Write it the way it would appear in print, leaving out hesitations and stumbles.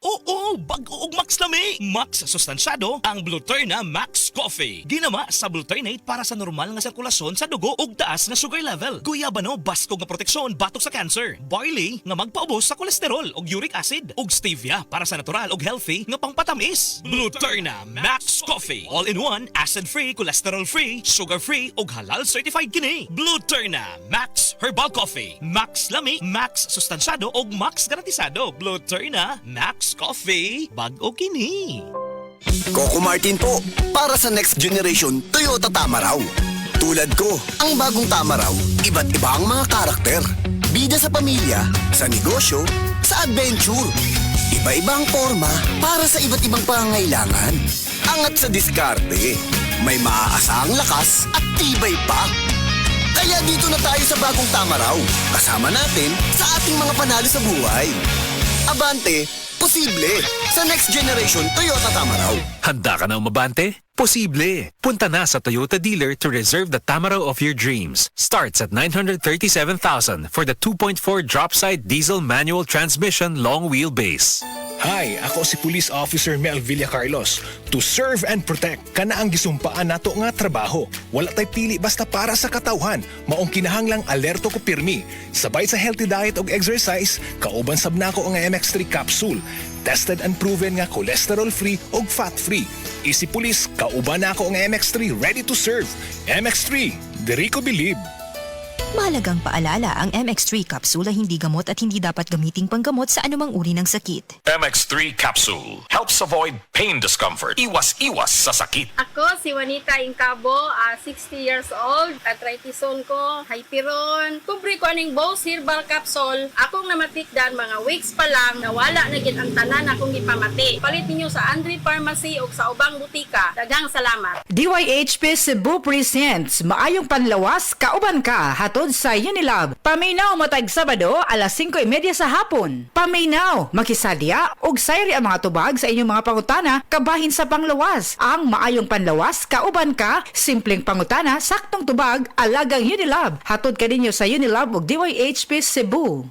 Oo, bag-o og Max lami. Max sustansyado ang Bluturna Max Coffee. Ginama sa Bluturnate para sa normal nga sirkulasyon sa dugo ug taas nga sugar level. Guyabano basko nga proteksyon batok sa cancer. Barley nga magpaubos sa kolesterol ug uric acid. Ug stevia para sa natural ug healthy nga pangpatamis. Bluturna Max Coffee. All-in-one, acid-free, cholesterol-free, sugar-free ug halal certified kini. Bluturna Max Herbal Coffee. Max lami, Max sustansyado ug Max garantisado. Bluturna Max Coffee. Bag-o kini. Coco Martin po, para sa next generation Toyota Tamaraw. Tulad ko, ang bagong Tamaraw, iba't iba ang mga karakter. Bida sa pamilya, sa negosyo, sa adventure. Iba-ibang forma para sa iba't ibang pangangailangan. Angat sa diskarte, may maaasahang lakas at tibay pa. Kaya dito na tayo sa bagong Tamaraw. Kasama natin sa ating mga panalo sa buhay. Abante, posible sa next generation Toyota Tamaraw. Handa ka na umabante? Posible! Punta na sa Toyota dealer to reserve the Tamaraw of your dreams. Starts at 937,000 for the 2.4 drop-side diesel manual transmission long wheelbase. Hi, ako si Police Officer Mel Villacarlos. To serve and protect, kana ang gisumpaan nato nga trabaho. Wala tay pili basta para sa katawhan. Maong kinahanglang alerto ko pirmi. Sabay sa healthy diet og exercise, kauban sab nako ang MX3 capsule. Tested and proven nga cholesterol-free og fat-free. Easy Police, kauban nako ang MX3 ready to serve. MX3, diri ko believe. Mahalagang paalala, ang MX3 capsule ay hindi gamot at hindi dapat gamiting panggamot sa anumang uri ng sakit. MX3 Capsule helps avoid pain discomfort. Iwas-iwas sa sakit. Ako si Juanita Incabo, 60 years old. Arthritis ko, hyperon. Kubre ko aning Bose Herbal Capsule. Akong namatikdan mga weeks pa lang, nawala na gid ang tanan akong gipamati. Palit ninyo sa Andre Pharmacy o sa ubang butika. Daghang salamat. DYHP Cebu presents Maayong Panlawas, Kauban Ka, hatod sa Unilab. Paminaw matag Sabado, alas 5:30 sa hapon. Paminaw, makisadya, og sayri ang mga tubag sa inyong mga pangutana, kabahin sa panglawas. Ang Maayong Panlawas, Kauban Ka, simpleng pangutana, saktong tubag, alagang Unilab. Hatod ka ninyo sa Unilab og DYHP Cebu.